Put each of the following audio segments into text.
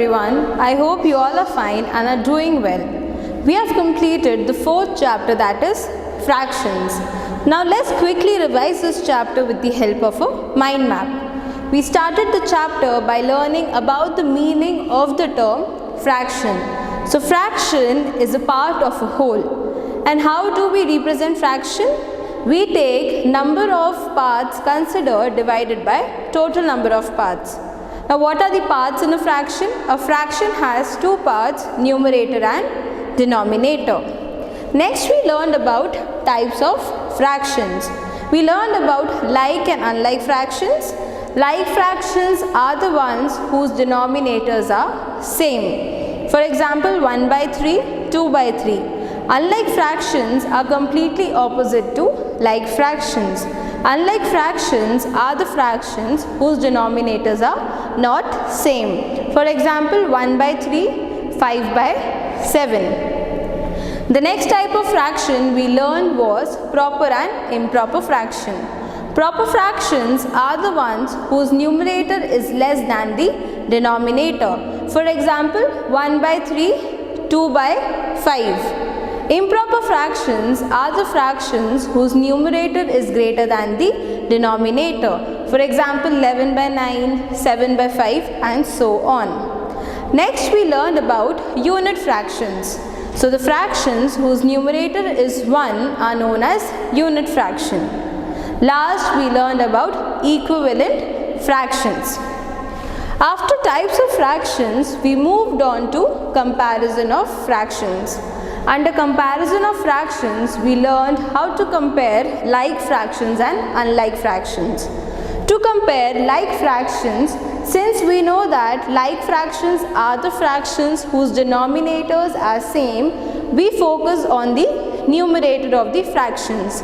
everyone. I hope you all are fine and are doing well. We have completed the fourth chapter, that is fractions. Now let's quickly revise this chapter with the help of a mind map. We started the chapter by learning about the meaning of the term fraction. So fraction is a part of a whole. And how do we represent fraction? We take number of parts considered divided by total number of parts. Now what are the parts in a fraction? A fraction has two parts, numerator and denominator. Next we learned about types of fractions. We learned about like and unlike fractions. Like fractions are the ones whose denominators are same. For example, 1 by 3, 2 by 3. Unlike fractions are completely opposite to like fractions. Unlike fractions are the fractions whose denominators are not same. For example, 1 by 3, 5 by 7. The next type of fraction we learned was proper and improper fraction. Proper fractions are the ones whose numerator is less than the denominator. For example, 1 by 3, 2 by 5. Improper fractions are the fractions whose numerator is greater than the denominator. For example, 11 by 9, 7 by 5 and so on. Next we learned about unit fractions. So the fractions whose numerator is 1 are known as unit fraction. Last we learned about equivalent fractions. After types of fractions, we moved on to comparison of fractions. Under comparison of fractions, we learned how to compare like fractions and unlike fractions. To compare like fractions, since we know that like fractions are the fractions whose denominators are same, we focus on the numerator of the fractions.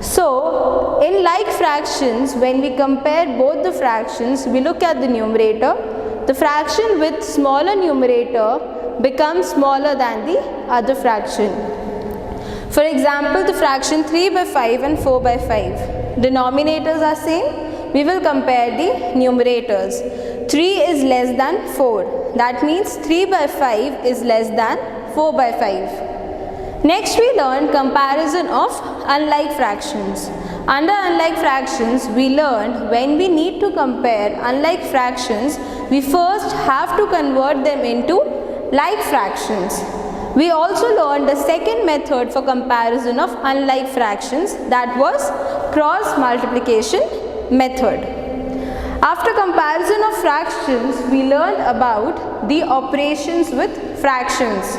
So, in like fractions, when we compare both the fractions, we look at the numerator. The fraction with smaller numerator becomes smaller than the other fraction. For example, the fraction 3 by 5 and 4 by 5. Denominators are same. We will compare the numerators. 3 is less than 4. That means 3 by 5 is less than 4 by 5. Next we learned comparison of unlike fractions. Under unlike fractions, we learned when we need to compare unlike fractions, we first have to convert them into like fractions. We also learned the second method for comparison of unlike fractions, that was cross multiplication method. After comparison of fractions, we learned about the operations with fractions.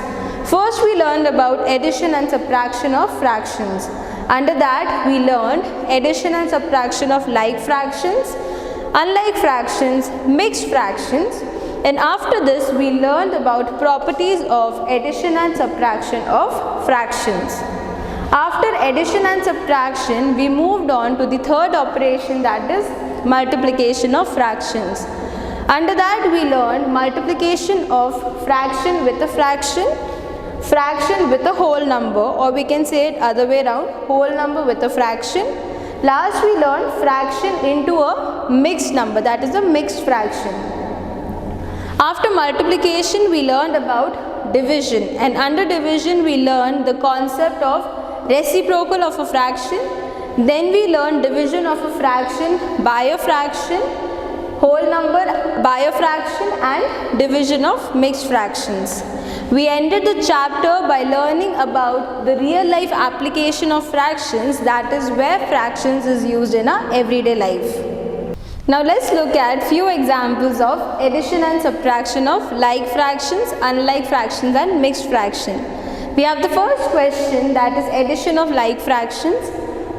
First we learned about addition and subtraction of fractions. Under that we learned addition and subtraction of like fractions, unlike fractions, mixed fractions, and after this we learned about properties of addition and subtraction of fractions. After addition and subtraction, we moved on to the third operation, that is multiplication of fractions. Under that we learned multiplication of fraction with a fraction, fraction with a whole number, or we can say it other way around, whole number with a fraction. Last we learned fraction into a mixed number, that is a mixed fraction. After multiplication we learned about division, and under division we learned the concept of reciprocal of a fraction. Then we learned division of a fraction by a fraction, whole number by a fraction, and division of mixed fractions. We ended the chapter by learning about the real life application of fractions, that is where fractions is used in our everyday life. Now let's look at few examples of addition and subtraction of like fractions, unlike fractions and mixed fraction. We have the first question, that is addition of like fractions.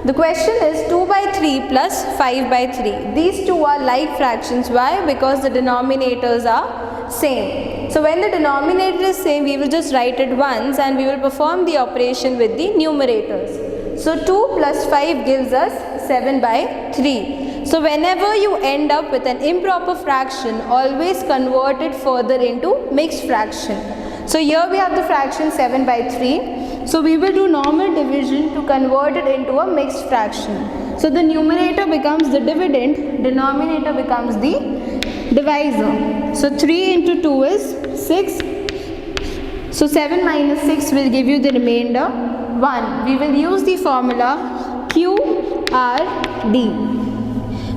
The question is 2 by 3 plus 5 by 3. These two are like fractions. Why? Because the denominators are same. So when the denominator is same, we will just write it once and we will perform the operation with the numerators. So 2 plus 5 gives us 7 by 3. So whenever you end up with an improper fraction, always convert it further into mixed fraction. So here we have the fraction 7 by 3. So we will do normal division to convert it into a mixed fraction. So the numerator becomes the dividend, denominator becomes the divisor. So 3 into 2 is 6. So 7 minus 6 will give you the remainder 1. We will use the formula QRD.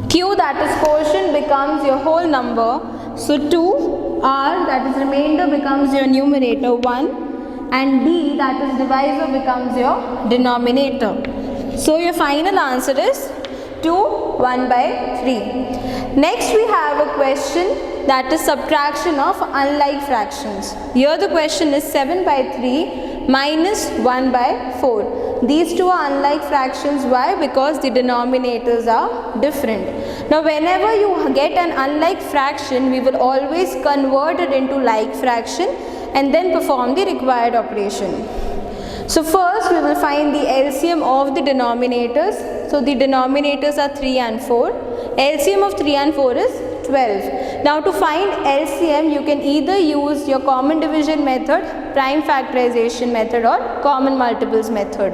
Q, that is quotient, becomes your whole number. So 2, R, that is remainder, becomes your numerator 1, and D, that is divisor, becomes your denominator. So your final answer is 2, 1 by 3. Next we have a question, that is subtraction of unlike fractions. Here the question is 7 by 3 minus 1 by 4. These two are unlike fractions. Why? Because the denominators are different. Now whenever you get an unlike fraction, we will always convert it into like fraction and then perform the required operation. So first we will find the LCM of the denominators. So the denominators are 3 and 4. LCM of 3 and 4 is 12. Now to find LCM, you can either use your common division method, prime factorization method, or common multiples method.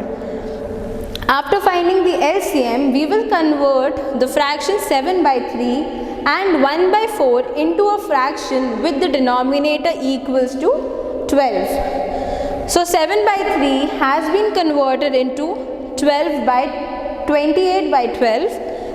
After finding the LCM, we will convert the fraction 7 by 3 and 1 by 4 into a fraction with the denominator equals to 12. So 7 by 3 has been converted into 28 by 12,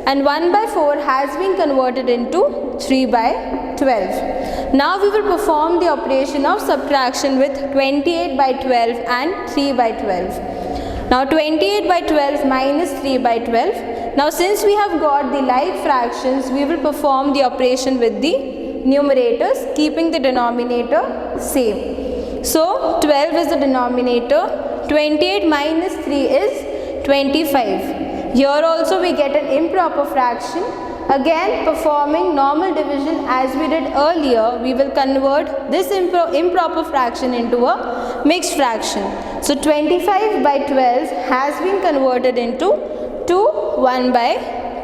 and 1 by 4 has been converted into 3 by 12. Now we will perform the operation of subtraction with 28 by 12 and 3 by 12. Now 28 by 12 minus 3 by 12. Now since we have got the like fractions, we will perform the operation with the numerators, keeping the denominator same. So 12 is the denominator, 28 minus 3 is 25. Here also we get an improper fraction. Again, performing normal division as we did earlier, we will convert this improper fraction into a mixed fraction. So 25 by 12 has been converted into 1 by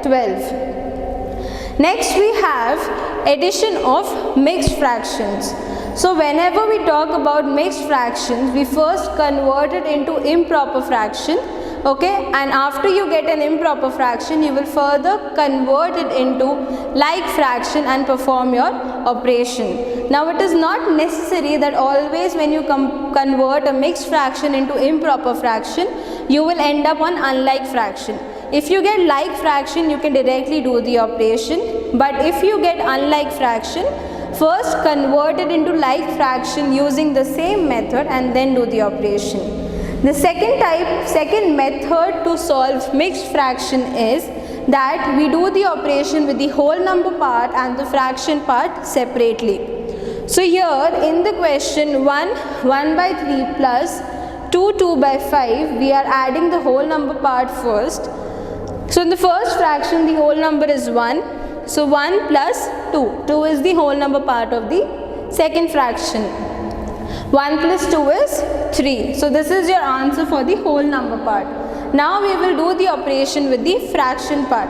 12. Next we have addition of mixed fractions. So whenever we talk about mixed fractions, we first convert it into improper fraction. Okay, and after you get an improper fraction, you will further convert it into like fraction and perform your operation. Now it is not necessary that always when you convert a mixed fraction into improper fraction, you will end up on unlike fraction. If you get like fraction, you can directly do the operation, but if you get unlike fraction, first convert it into like fraction using the same method and then do the operation. The second method to solve mixed fraction is that we do the operation with the whole number part and the fraction part separately. So here in the question 1 by 3 plus 2 by 5, we are adding the whole number part first. So in the first fraction, the whole number is 1. So 1 plus 2. 2 is the whole number part of the second fraction. 1 plus 2 is 3. So this is your answer for the whole number part. Now we will do the operation with the fraction part.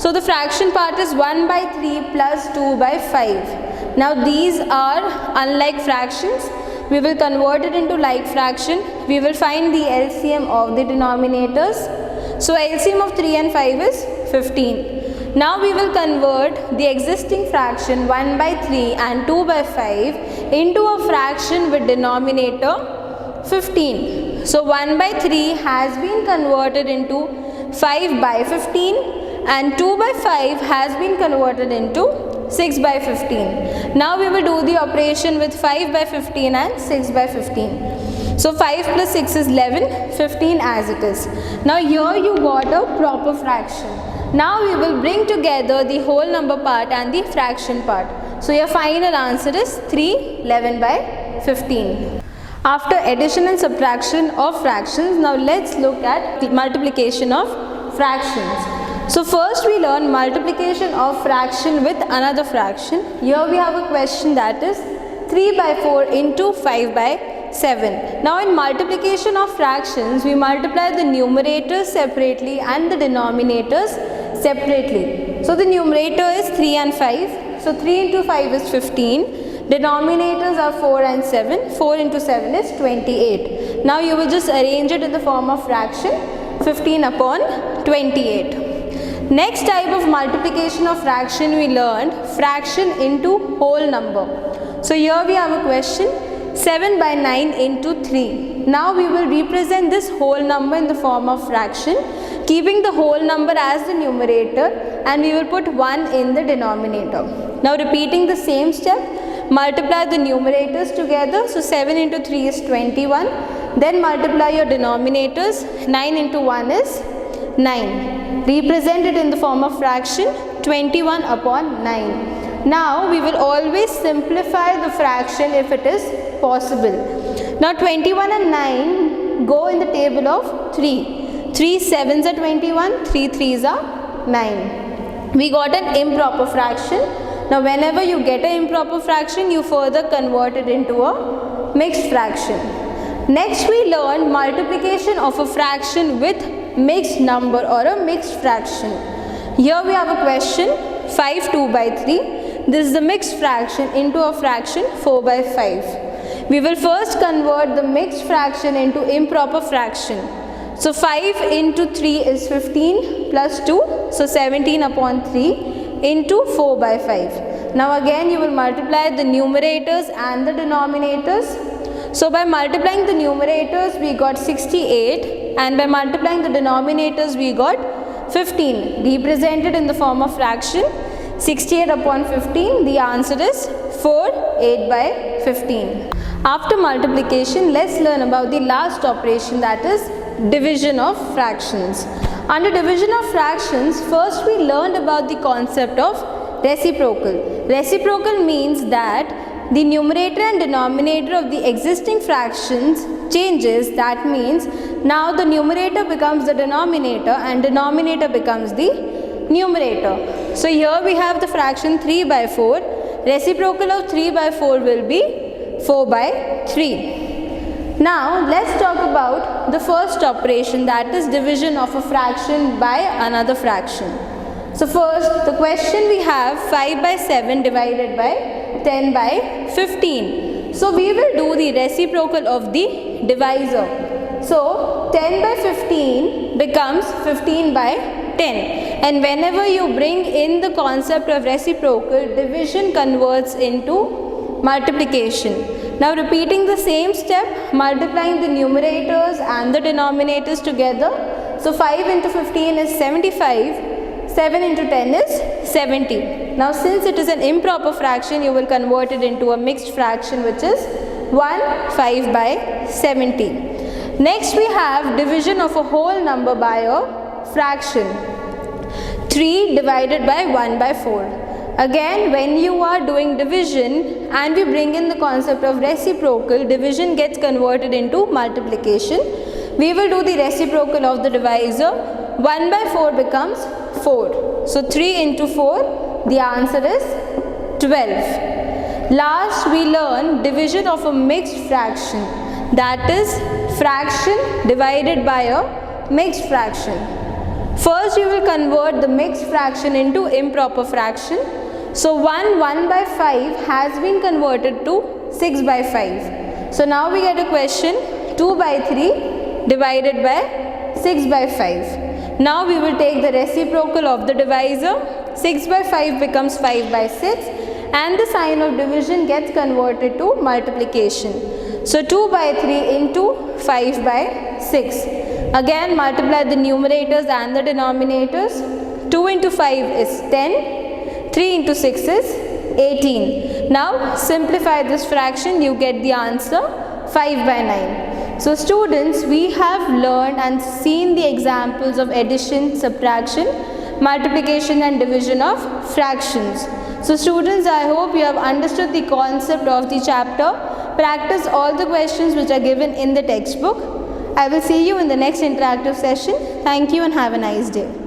So the fraction part is 1 by 3 plus 2 by 5. Now these are unlike fractions. We will convert it into like fraction. We will find the LCM of the denominators. So LCM of 3 and 5 is 15. Now we will convert the existing fraction 1 by 3 and 2 by 5 into a fraction with denominator 15. So 1 by 3 has been converted into 5 by 15 and 2 by 5 has been converted into 6 by 15. Now we will do the operation with 5 by 15 and 6 by 15. So 5 plus 6 is 11, 15 as it is. Now here you got a proper fraction. Now we will bring together the whole number part and the fraction part. So your final answer is 3, 11 by 15. After addition and subtraction of fractions, now let's look at the multiplication of fractions. So first we learn multiplication of fraction with another fraction. Here we have a question that is 3 by 4 into 5 by 7. Now in multiplication of fractions, we multiply the numerators separately and the denominators separately. So the numerator is 3 and 5. So 3 into 5 is 15. Denominators are 4 and 7. 4 into 7 is 28. Now you will just arrange it in the form of fraction 15 upon 28. Next type of multiplication of fraction we learned, fraction into whole number. So here we have a question, 7 by 9 into 3. Now we will represent this whole number in the form of fraction, keeping the whole number as the numerator, and we will put 1 in the denominator. Now repeating the same step, multiply the numerators together. So 7 into 3 is 21. Then multiply your denominators. 9 into 1 is 9. Represent it in the form of fraction, 21 upon 9. Now we will always simplify the fraction if it is possible. Now 21 and 9 go in the table of 3. 3 7s are 21, 3 3s are 9. We got an improper fraction. Now whenever you get an improper fraction, you further convert it into a mixed fraction. Next we learned multiplication of a fraction with mixed number or a mixed fraction. Here we have a question, 5 2 by 3. This is the mixed fraction into a fraction 4 by 5. We will first convert the mixed fraction into improper fraction. So 5 into 3 is 15 plus 2, so 17 upon 3 into 4 by 5. Now again you will multiply the numerators and the denominators. So by multiplying the numerators we got 68, and by multiplying the denominators we got 15, represented in the form of fraction. 68 upon 15, the answer is 4 8 by 15. After multiplication, let's learn about the last operation, that is division of fractions. Under division of fractions, first we learned about the concept of reciprocal. Reciprocal means that the numerator and denominator of the existing fractions changes. That means now the numerator becomes the denominator and denominator becomes the numerator. So here we have the fraction 3 by 4. Reciprocal of 3 by 4 will be 4 by 3. Now let's talk about the first operation, that is division of a fraction by another fraction. So first the question we have, 5 by 7 divided by 10 by 15. So we will do the reciprocal of the divisor. So 10 by 15 becomes 15 by 10. And whenever you bring in the concept of reciprocal, division converts into multiplication. Now repeating the same step, multiplying the numerators and the denominators together. So 5 into 15 is 75, 7 into 10 is 70. Now since it is an improper fraction, you will convert it into a mixed fraction, which is 1 5 by 70. Next we have division of a whole number by a fraction. 3 divided by 1 by 4. Again, when you are doing division and we bring in the concept of reciprocal, division gets converted into multiplication. We will do the reciprocal of the divisor. 1 by 4 becomes 4. So 3 into 4, the answer is 12. Last, we learn division of a mixed fraction, that is fraction divided by a mixed fraction. First, you will convert the mixed fraction into improper fraction. So 1 by 5 has been converted to 6 by 5. So now we get a question, 2 by 3 divided by 6 by 5. Now we will take the reciprocal of the divisor. 6 by 5 becomes 5 by 6, and the sign of division gets converted to multiplication. So 2 by 3 into 5 by 6. Again multiply the numerators and the denominators. 2 into 5 is 10. 3 into 6 is 18. Now simplify this fraction, you get the answer 5 by 9. So students, we have learned and seen the examples of addition, subtraction, multiplication and division of fractions. So students, I hope you have understood the concept of the chapter. Practice all the questions which are given in the textbook. I will see you in the next interactive session. Thank you and have a nice day.